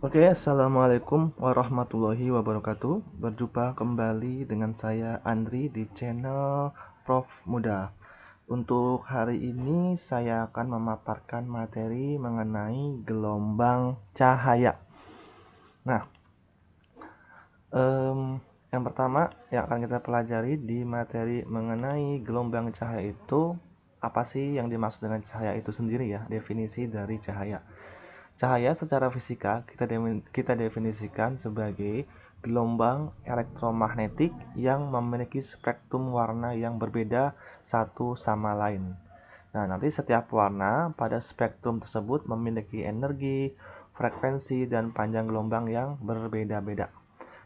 Oke, assalamualaikum warahmatullahi wabarakatuh. Berjumpa kembali dengan saya Andri di channel Prof Muda. Untuk hari ini saya akan memaparkan materi mengenai gelombang cahaya. Nah, yang pertama yang akan kita pelajari di materi mengenai gelombang cahaya itu apa sih yang dimaksud dengan cahaya itu sendiri ya, definisi dari cahaya. Cahaya secara fisika kita definisikan sebagai gelombang elektromagnetik yang memiliki spektrum warna yang berbeda satu sama lain. Nah, nanti setiap warna pada spektrum tersebut memiliki energi, frekuensi, dan panjang gelombang yang berbeda-beda.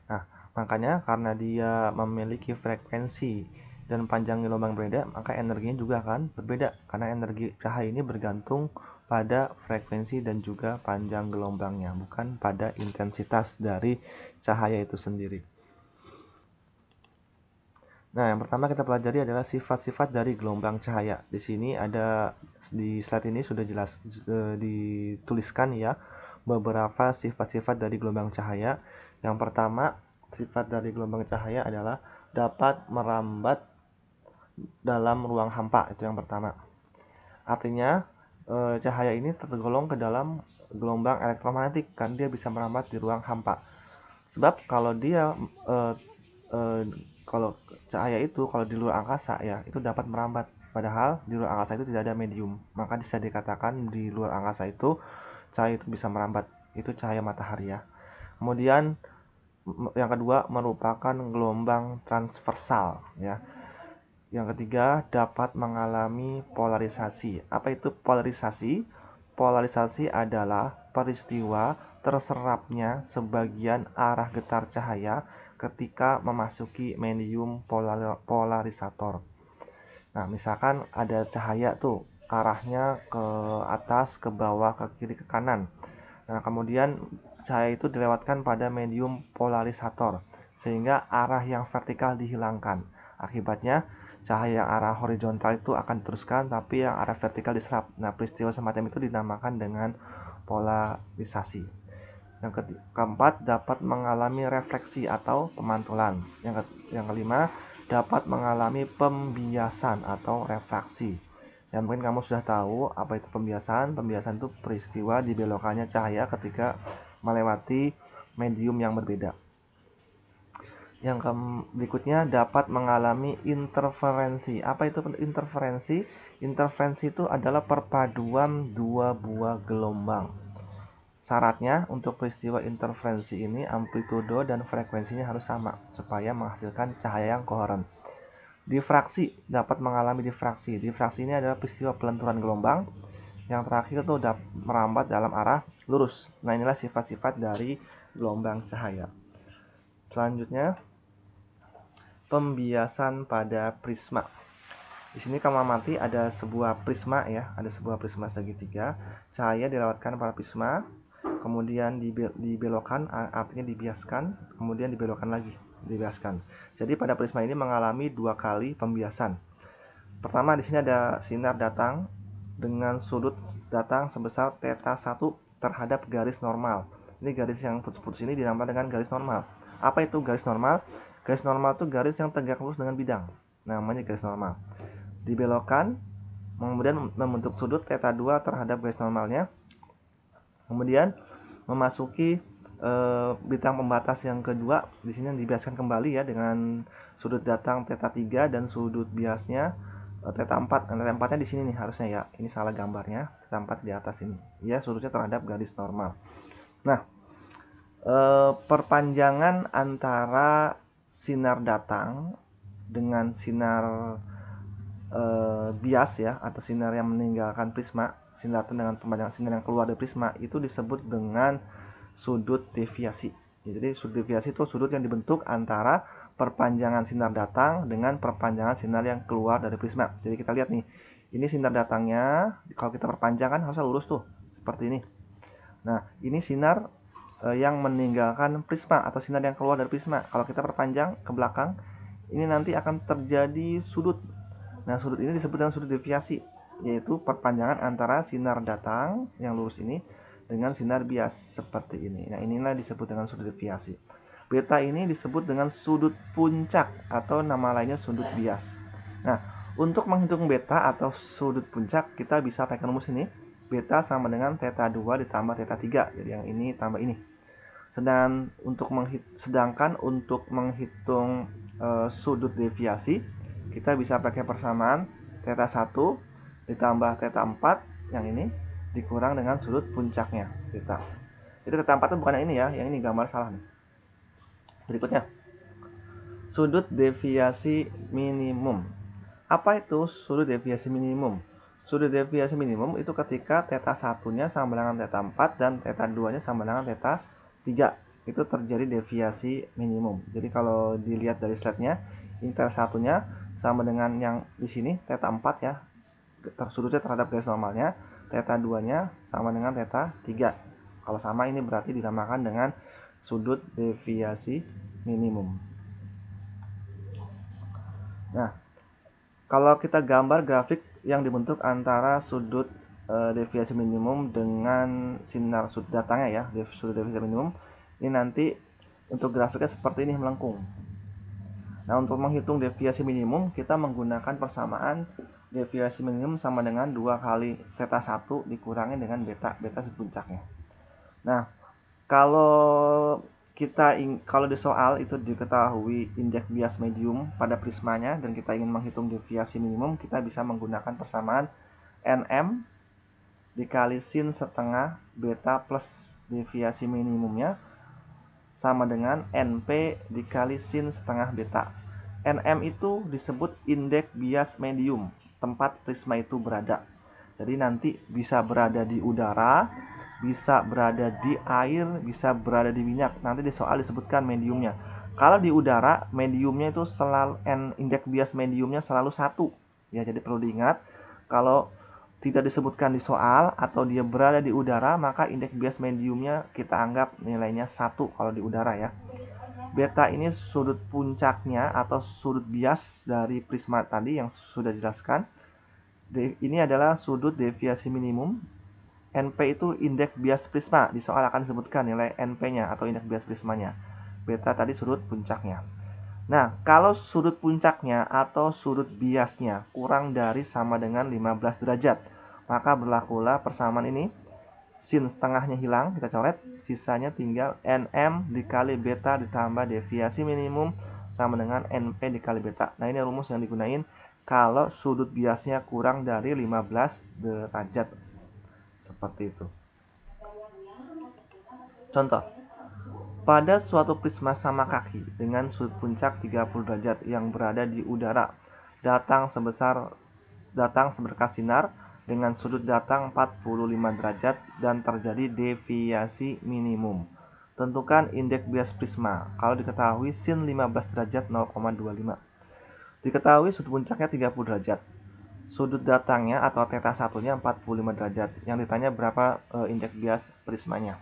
Nah, makanya karena dia memiliki frekuensi dan panjang gelombang berbeda, maka energinya juga akan berbeda karena energi cahaya ini bergantung pada frekuensi dan juga panjang gelombangnya, bukan pada intensitas dari cahaya itu sendiri. Nah, yang pertama kita pelajari adalah sifat-sifat dari gelombang cahaya. Di sini ada di slide ini sudah jelas dituliskan ya beberapa sifat-sifat dari gelombang cahaya. Yang pertama, sifat dari gelombang cahaya adalah dapat merambat dalam ruang hampa, itu yang pertama. Artinya cahaya ini tergolong ke dalam gelombang elektromagnetik kan dia bisa merambat di ruang hampa. Sebab kalau dia eh, kalau cahaya itu kalau di luar angkasa ya itu dapat merambat, padahal di luar angkasa itu tidak ada medium, maka bisa dikatakan di luar angkasa itu cahaya itu bisa merambat, itu cahaya matahari ya. Kemudian yang kedua merupakan gelombang transversal ya. Yang ketiga dapat mengalami polarisasi. Apa itu polarisasi? Polarisasi adalah peristiwa terserapnya sebagian arah getar cahaya ketika memasuki medium polarisator. Nah, misalkan ada cahaya tuh arahnya ke atas, ke bawah, ke kiri, ke kanan. Nah, kemudian cahaya itu dilewatkan pada medium polarisator sehingga arah yang vertikal dihilangkan. Akibatnya cahaya yang arah horizontal itu akan diteruskan tapi yang arah vertikal diserap. Nah, peristiwa semacam itu dinamakan dengan polarisasi. Yang keempat, dapat mengalami refleksi atau pemantulan. Yang kelima, dapat mengalami pembiasan atau refraksi. Yang mungkin kamu sudah tahu apa itu pembiasan. Pembiasan itu peristiwa dibelokannya cahaya ketika melewati medium yang berbeda. Yang berikutnya dapat mengalami interferensi. Apa itu interferensi? Interferensi itu adalah perpaduan dua buah gelombang. Syaratnya untuk peristiwa interferensi ini amplitudo dan frekuensinya harus sama supaya menghasilkan cahaya yang koheren. Difraksi dapat mengalami difraksi. Difraksi ini adalah peristiwa pelenturan gelombang. Yang terakhir itu dapat merambat dalam arah lurus. Nah, inilah sifat-sifat dari gelombang cahaya. Selanjutnya, pembiasan pada prisma. Di sini kamu amati ada sebuah prisma ya, ada sebuah prisma segitiga. Cahaya dilewatkan pada prisma, kemudian dibelokkan, artinya dibiaskan, kemudian dibelokkan lagi, dibiaskan. Jadi pada prisma ini mengalami dua kali pembiasan. Pertama, di sini ada sinar datang dengan sudut datang sebesar θ1 terhadap garis normal. Ini garis yang putus-putus ini dinamakan dengan garis normal. Apa itu garis normal? Garis normal itu garis yang tegak lurus dengan bidang. Namanya garis normal. Dibelokkan, kemudian membentuk sudut θ2 terhadap garis normalnya. Kemudian memasuki bintang pembatas yang kedua, di sini dibiaskan kembali ya dengan sudut datang θ3 dan sudut biasnya θ4. θ4-nya di sini nih harusnya ya. Ini salah gambarnya. θ4 di atas ini. Ya, sudutnya terhadap garis normal. Nah, perpanjangan antara sinar datang dengan sinar bias ya atau sinar yang meninggalkan prisma, sinar datang dengan perpanjangan sinar yang keluar dari prisma itu disebut dengan sudut deviasi. Jadi sudut deviasi itu sudut yang dibentuk antara perpanjangan sinar datang dengan perpanjangan sinar yang keluar dari prisma. Jadi kita lihat nih, ini sinar datangnya kalau kita perpanjang kan harusnya lurus tuh seperti ini. Nah, ini sinar yang meninggalkan prisma atau sinar yang keluar dari prisma. Kalau kita perpanjang ke belakang, ini nanti akan terjadi sudut. Nah, sudut ini disebut dengan sudut deviasi, yaitu perpanjangan antara sinar datang yang lurus ini dengan sinar bias seperti ini. Nah, inilah disebut dengan sudut deviasi. Beta ini disebut dengan sudut puncak atau nama lainnya sudut bias. Nah, untuk menghitung beta atau sudut puncak, kita bisa pakai rumus ini. Beta sama dengan theta 2 ditambah theta 3. Jadi yang ini tambah ini. Sedangkan untuk menghitung sudut deviasi, kita bisa pakai persamaan theta 1 ditambah theta 4 yang ini dikurang dengan sudut puncaknya theta. Jadi theta 4 itu bukan yang ini ya, yang ini gambar salah nih. Berikutnya, sudut deviasi minimum. Apa itu sudut deviasi minimum? Sudut deviasi minimum itu ketika theta 1-nya sama dengan theta 4 dan theta 2-nya sama dengan theta 3. Itu terjadi deviasi minimum. Jadi kalau dilihat dari slide-nya, ini theta 1-nya sama dengan yang di sini theta 4 ya. Sudutnya terhadap garis normalnya. Theta 2-nya sama dengan theta 3. Kalau sama ini berarti dinamakan dengan sudut deviasi minimum. Nah, kalau kita gambar grafik yang dibentuk antara sudut deviasi minimum dengan sinar sudut datangnya ya, sudut deviasi minimum, ini nanti untuk grafiknya seperti ini melengkung. Nah, untuk menghitung deviasi minimum, kita menggunakan persamaan deviasi minimum sama dengan 2 kali theta 1 dikurangi dengan beta sudut puncaknya. Nah, kalau di soal itu diketahui indeks bias medium pada prismanya dan kita ingin menghitung deviasi minimum, kita bisa menggunakan persamaan Nm dikali sin setengah beta plus deviasi minimumnya sama dengan Np dikali sin setengah beta. Nm itu disebut indeks bias medium, tempat prisma itu berada. Jadi nanti bisa berada di udara, bisa berada di air, bisa berada di minyak. Nanti di soal disebutkan mediumnya. Kalau di udara, mediumnya itu selalu indeks bias mediumnya selalu 1. Ya, jadi perlu diingat, kalau tidak disebutkan di soal atau dia berada di udara, maka indeks bias mediumnya kita anggap nilainya 1 kalau di udara ya. Beta ini sudut puncaknya atau sudut bias dari prisma tadi yang sudah dijelaskan. Ini adalah sudut deviasi minimum. Np itu indeks bias prisma. Di soal akan disebutkan nilai Np-nya atau indeks bias prismanya. Beta tadi sudut puncaknya. Nah, kalau sudut puncaknya atau sudut biasnya kurang dari sama dengan 15 derajat, maka berlakulah persamaan ini. Sin setengahnya hilang, kita coret. Sisanya tinggal Nm dikali beta ditambah deviasi minimum sama dengan Np dikali beta. Nah, ini rumus yang digunain kalau sudut biasnya kurang dari 15 derajat. Seperti itu. Contoh, pada suatu prisma sama kaki dengan sudut puncak 30 derajat yang berada di udara, datang seberkas sinar dengan sudut datang 45 derajat dan terjadi deviasi minimum. Tentukan indeks bias prisma. Kalau diketahui sin 15 derajat 0,25. Diketahui sudut puncaknya 30 derajat. Sudut datangnya atau theta 1-nya 45 derajat. Yang ditanya berapa indeks bias prismanya.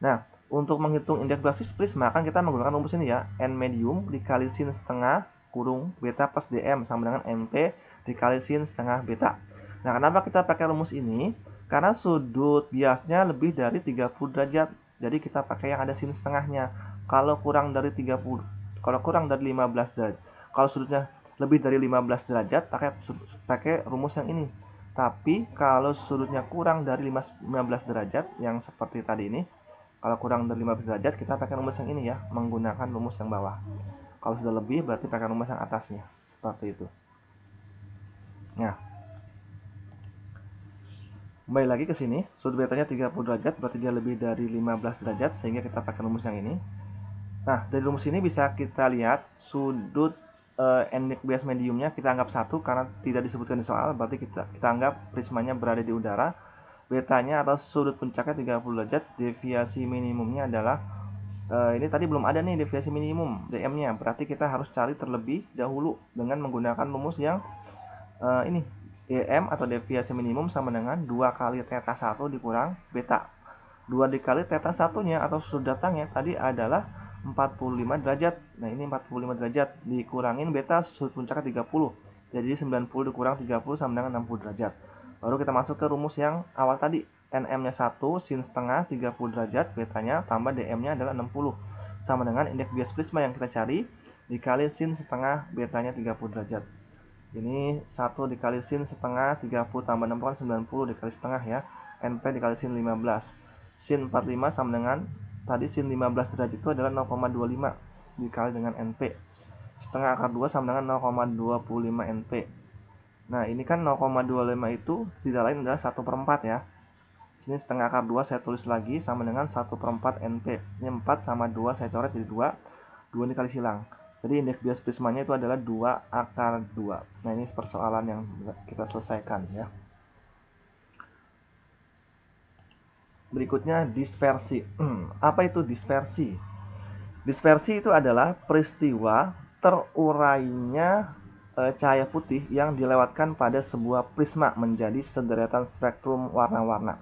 Nah, untuk menghitung indeks bias prisma kan kita menggunakan rumus ini ya. N medium dikali sin setengah kurung beta plus dm sama dengan mt dikali sin setengah beta. Nah, kenapa kita pakai rumus ini? Karena sudut biasnya lebih dari 30 derajat. Jadi kita pakai yang ada sin setengahnya. Kalau kurang dari 15 derajat. Kalau sudutnya lebih dari 15 derajat, pakai rumus yang ini. Tapi kalau sudutnya kurang dari 15 derajat yang seperti tadi ini, kalau kurang dari 15 derajat kita pakai rumus yang ini ya, menggunakan rumus yang bawah. Kalau sudah lebih berarti pakai rumus yang atasnya. Seperti itu. Nah, kembali lagi ke sini, sudut betanya 30 derajat berarti dia lebih dari 15 derajat sehingga kita pakai rumus yang ini. Nah, dari rumus ini bisa kita lihat sudut indeks bias mediumnya kita anggap 1 karena tidak disebutkan di soal, berarti kita anggap prismanya berada di udara. Betanya atau sudut puncaknya 30 derajat, deviasi minimumnya adalah ini tadi belum ada nih deviasi minimum dm-nya, berarti kita harus cari terlebih dahulu dengan menggunakan rumus yang ini dm atau deviasi minimum sama dengan 2 kali theta 1 dikurang beta. 2 dikali theta 1-nya atau sudut datangnya tadi adalah 45 derajat. Nah, ini 45 derajat dikurangin beta sudut puncaknya 30. Jadi 90 dikurang 30 sama dengan 60 derajat. Baru kita masuk ke rumus yang awal tadi. Nm-nya 1, sin setengah 30 derajat, betanya tambah dm-nya adalah 60. Sama dengan indeks bias prisma yang kita cari dikali sin setengah, betanya 30 derajat. Ini 1 dikali sin setengah 30 tambah 60 kan 90 dikali setengah ya. Np dikali sin 15. Sin 45 sama dengan tadi sin 15 derajat itu adalah 0,25 dikali dengan Np. Setengah akar 2 sama dengan 0,25 Np. Nah, ini kan 0,25 itu tidak lain adalah 1/4 ya. Sini setengah akar 2 saya tulis lagi sama dengan 1/4 Np. Ini 4 sama 2 saya coret jadi 2. 2 dikali silang. Jadi indeks bias prismanya itu adalah 2 akar 2. Nah, ini persoalan yang kita selesaikan ya. Berikutnya dispersi. Apa itu dispersi? Dispersi itu adalah peristiwa terurainya cahaya putih yang dilewatkan pada sebuah prisma menjadi sederetan spektrum warna-warna.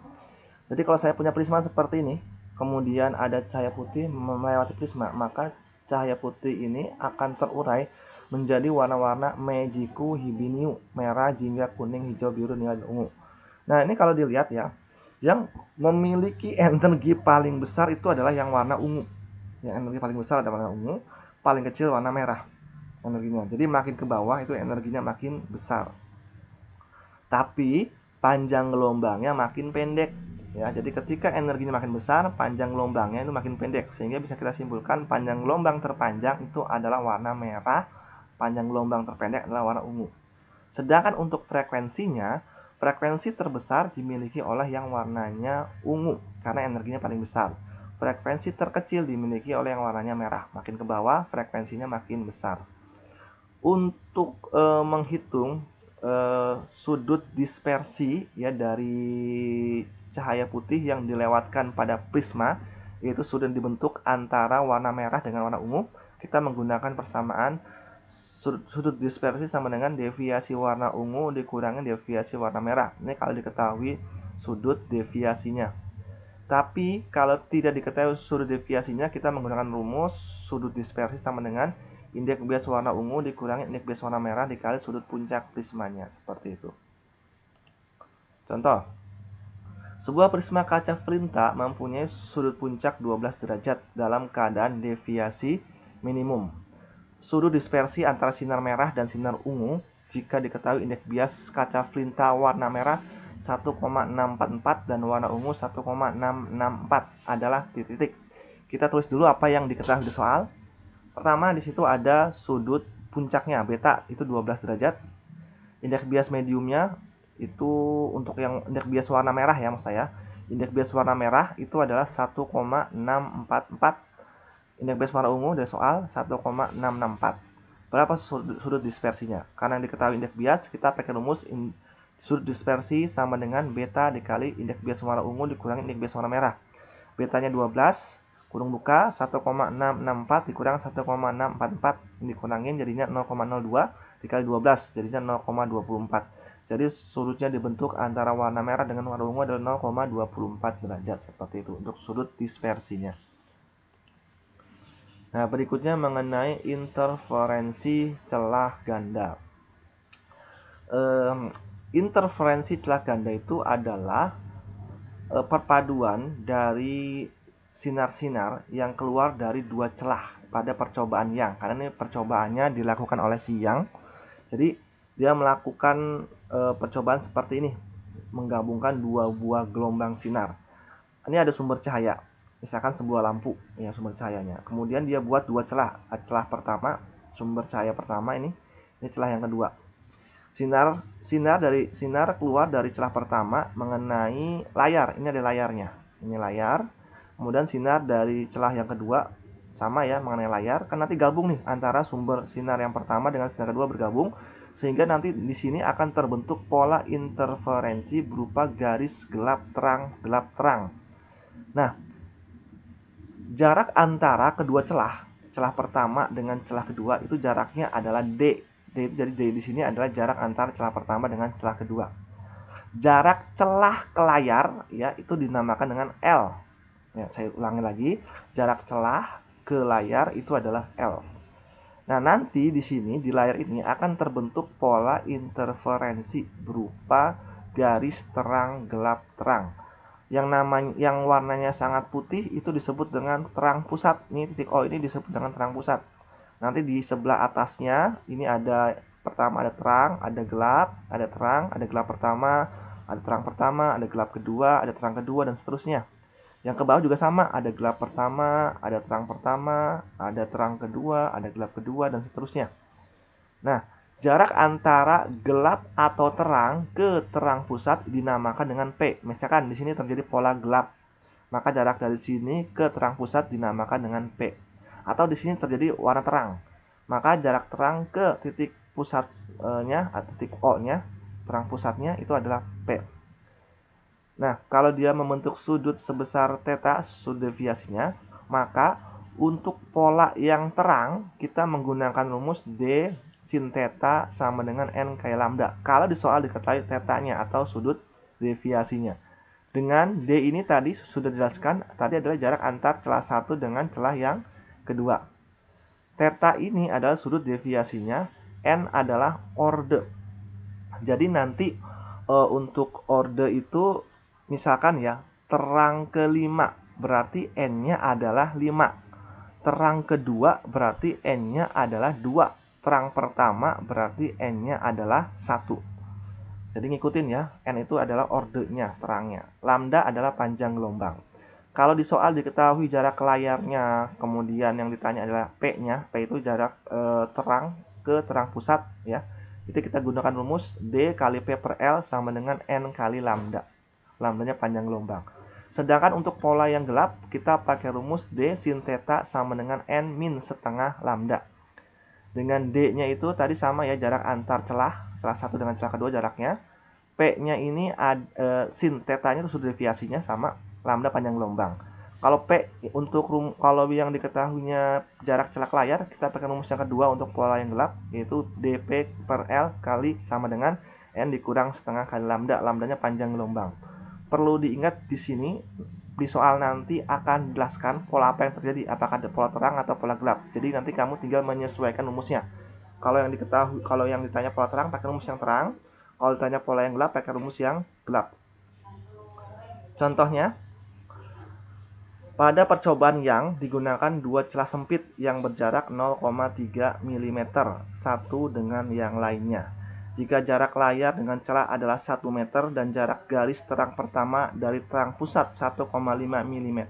Jadi kalau saya punya prisma seperti ini, kemudian ada cahaya putih melewati prisma, maka cahaya putih ini akan terurai menjadi warna-warna Mejiku, Hibiniu, merah, jingga, kuning, hijau, biru, nila, dan ungu. Nah, ini kalau dilihat ya, yang memiliki energi paling besar itu adalah yang warna ungu. Yang energi paling besar adalah warna ungu, paling kecil warna merah energinya. Jadi makin ke bawah itu energinya makin besar. Tapi panjang gelombangnya makin pendek. Ya, jadi ketika energinya makin besar, panjang gelombangnya itu makin pendek. Sehingga bisa kita simpulkan panjang gelombang terpanjang itu adalah warna merah, panjang gelombang terpendek adalah warna ungu. Sedangkan untuk frekuensinya, frekuensi terbesar dimiliki oleh yang warnanya ungu karena energinya paling besar. Frekuensi terkecil dimiliki oleh yang warnanya merah. Makin ke bawah, frekuensinya makin besar. Untuk menghitung sudut dispersi ya dari cahaya putih yang dilewatkan pada prisma, yaitu sudut dibentuk antara warna merah dengan warna ungu, kita menggunakan persamaan sudut dispersi sama dengan deviasi warna ungu dikurangi deviasi warna merah. Ini kalau diketahui sudut deviasinya. Tapi kalau tidak diketahui sudut deviasinya, kita menggunakan rumus sudut dispersi sama dengan indeks bias warna ungu dikurangi indeks bias warna merah dikali sudut puncak prismanya, seperti itu. Contoh, sebuah prisma kaca Flinta mempunyai sudut puncak 12 derajat dalam keadaan deviasi minimum. Sudut dispersi antara sinar merah dan sinar ungu jika diketahui indeks bias kaca Flinta warna merah 1,644 dan warna ungu 1,664 adalah titik-titik. Kita tulis dulu apa yang diketahui di soal. Pertama, di situ ada sudut puncaknya beta itu 12 derajat. Indeks bias mediumnya itu untuk yang indeks bias warna merah ya maksud saya. Indeks bias warna merah itu adalah 1,644. Indeks bias warna ungu dari soal 1,664. Berapa sudut dispersinya? Karena diketahui indeks bias, kita pakai rumus sudut dispersi sama dengan beta dikali indeks bias warna ungu dikurangi indeks bias warna merah. Betanya 12, kurung buka 1,664 dikurang 1,644 dikurangin jadinya 0,02 dikali 12 jadinya 0,24. Jadi sudutnya dibentuk antara warna merah dengan warna ungu adalah 0,24 derajat seperti itu untuk sudut dispersinya. Nah, berikutnya mengenai interferensi celah ganda. Interferensi celah ganda itu adalah perpaduan dari sinar-sinar yang keluar dari dua celah pada percobaan Young. Karena ini percobaannya dilakukan oleh si Young. Jadi dia melakukan percobaan seperti ini, menggabungkan dua buah gelombang sinar. Ini ada sumber cahaya, misalkan sebuah lampu ya sumber cahayanya. Kemudian dia buat dua celah. Celah pertama, sumber cahaya pertama ini celah yang kedua. Sinar keluar dari celah pertama mengenai layar. Ini ada layarnya. Ini layar. Kemudian sinar dari celah yang kedua sama ya mengenai layar. Kan nanti gabung nih antara sumber sinar yang pertama dengan sinar kedua bergabung sehingga nanti di sini akan terbentuk pola interferensi berupa garis gelap terang. Nah, jarak antara kedua celah pertama dengan celah kedua itu jaraknya adalah D. Jadi D di sini adalah jarak antara celah pertama dengan celah kedua. Jarak celah ke layar ya itu dinamakan dengan L. Ya, saya ulangi lagi, jarak celah ke layar itu adalah L. Nah, nanti di sini di layar ini akan terbentuk pola interferensi berupa garis terang gelap terang. yang warnanya sangat putih itu disebut dengan terang pusat. Ini titik O ini disebut dengan terang pusat. Nanti di sebelah atasnya ini ada pertama ada terang, ada gelap, ada terang, ada gelap pertama, ada terang pertama, ada gelap kedua, ada terang kedua, dan seterusnya. Yang ke bawah juga sama, ada gelap pertama, ada terang pertama, ada terang kedua, ada gelap kedua, dan seterusnya. Nah, jarak antara gelap atau terang ke terang pusat dinamakan dengan P. Misalkan di sini terjadi pola gelap, maka jarak dari sini ke terang pusat dinamakan dengan P. Atau di sini terjadi warna terang, maka jarak terang ke titik pusatnya, titik O-nya, terang pusatnya itu adalah P. Nah, kalau dia membentuk sudut sebesar theta, sudut deviasinya, maka untuk pola yang terang kita menggunakan rumus D sin theta sama dengan N kali lambda. Kalau di soal diketahui theta-nya atau sudut deviasinya. Dengan D ini tadi sudah dijelaskan, tadi adalah jarak antar celah satu dengan celah yang kedua. Theta ini adalah sudut deviasinya, N adalah orde. Jadi nanti untuk orde itu misalkan ya, terang kelima berarti N-nya adalah 5. Terang kedua berarti N-nya adalah 2. Terang pertama berarti N-nya adalah 1. Jadi ngikutin ya, N itu adalah ordenya, terangnya. Lambda adalah panjang gelombang. Kalau di soal diketahui jarak layarnya, kemudian yang ditanya adalah P-nya. P itu jarak terang ke terang pusat ya. Itu kita gunakan rumus D kali P per L sama dengan N kali lambda. Lambdanya panjang gelombang. Sedangkan untuk pola yang gelap, kita pakai rumus D sin theta sama dengan N min setengah lambda. Dengan D-nya itu tadi sama ya, jarak antar celah satu dengan celah kedua jaraknya. P-nya ini sin theta-nya itu sudut deviasinya sama lambda panjang gelombang. Kalau P untuk kalau yang diketahuinya jarak celah layar, kita pakai rumus yang kedua untuk pola yang gelap, yaitu dP per L kali sama dengan N dikurang setengah kali lambda. Lambdanya panjang gelombang. Perlu diingat di sini, di soal nanti akan dijelaskan pola apa yang terjadi, apakah ada pola terang atau pola gelap. Jadi nanti kamu tinggal menyesuaikan rumusnya. Kalau yang ditanya pola terang pakai rumus yang terang, kalau ditanya pola yang gelap pakai rumus yang gelap. Contohnya, pada percobaan yang digunakan dua celah sempit yang berjarak 0,3 mm satu dengan yang lainnya. Jika jarak layar dengan celah adalah 1 meter dan jarak garis terang pertama dari terang pusat 1,5 mm,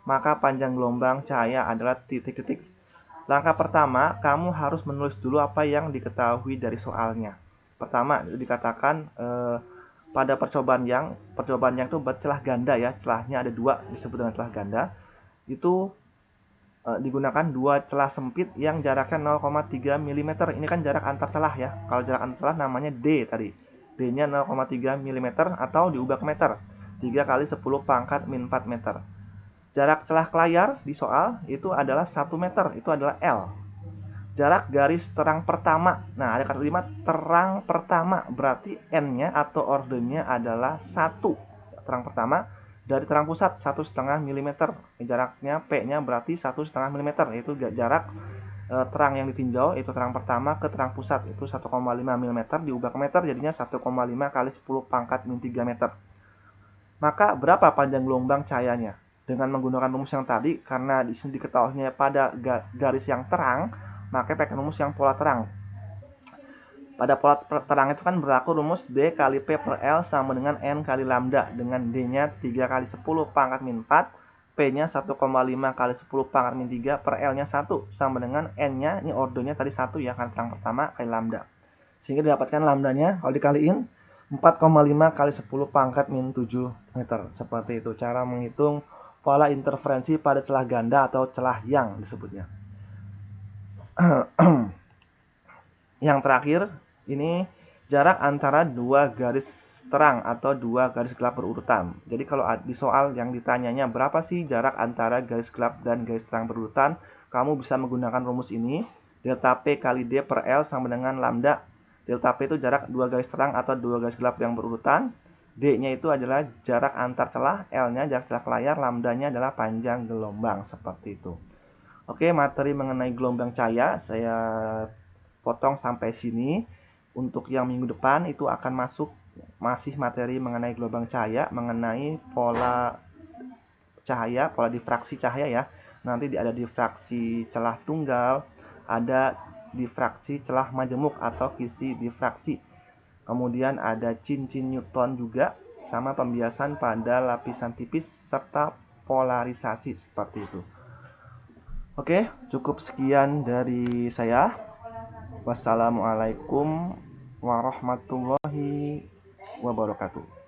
maka panjang gelombang cahaya adalah titik-titik. Langkah pertama, kamu harus menulis dulu apa yang diketahui dari soalnya. Pertama, dikatakan pada percobaan yang itu bercelah ganda ya, celahnya ada 2 disebut dengan celah ganda. Itu digunakan dua celah sempit yang jaraknya 0,3 mm. Ini kan jarak antar celah ya. Kalau jarak antar celah namanya D tadi. D-nya 0,3 mm atau diubah ke meter. 3 kali 10 pangkat min 4 meter. Jarak celah layar di soal itu adalah 1 meter. Itu adalah L. Jarak garis terang pertama. Nah, ada kata 5, terang pertama berarti N-nya atau ordenya adalah 1. Terang pertama dari terang pusat 1,5 mm. Jaraknya P-nya berarti 1,5 mm, yaitu jarak terang yang ditinjau, itu terang pertama ke terang pusat itu 1,5 mm, diubah ke meter jadinya 1,5 kali 10 pangkat min 3 meter. Maka berapa panjang gelombang cahayanya? Dengan menggunakan rumus yang tadi, karena di sini diketahuinya pada garis yang terang, maka pakai rumus yang pola terang. Pada pola terang itu kan berlaku rumus D kali P per L sama dengan N kali lambda. Dengan D-nya 3 kali 10 pangkat min 4, P-nya 1,5 kali 10 pangkat min 3, per L-nya 1, sama dengan N-nya, ini ordonya tadi 1 ya, kan terang pertama kali lambda. Sehingga didapatkan lambdanya, kalau dikaliin 4,5 kali 10 pangkat min 7 meter. Seperti itu cara menghitung pola interferensi pada celah ganda atau celah yang disebutnya. Yang terakhir, ini jarak antara dua garis terang atau dua garis gelap berurutan. Jadi kalau di soal yang ditanyanya berapa sih jarak antara garis gelap dan garis terang berurutan, kamu bisa menggunakan rumus ini. Delta P kali D per L sama dengan lambda. Delta P itu jarak dua garis terang atau dua garis gelap yang berurutan. D-nya itu adalah jarak antar celah, L-nya jarak celah layar, lambdanya adalah panjang gelombang, seperti itu. Oke, materi mengenai gelombang cahaya saya potong sampai sini. Untuk yang minggu depan itu akan masuk masih materi mengenai gelombang cahaya, mengenai pola cahaya, pola difraksi cahaya ya. Nanti ada difraksi celah tunggal, ada difraksi celah majemuk atau kisi difraksi. Kemudian ada cincin Newton juga, sama pembiasan pada lapisan tipis serta polarisasi seperti itu. Oke, cukup sekian dari saya. Wassalamualaikum warahmatullahi wabarakatuh.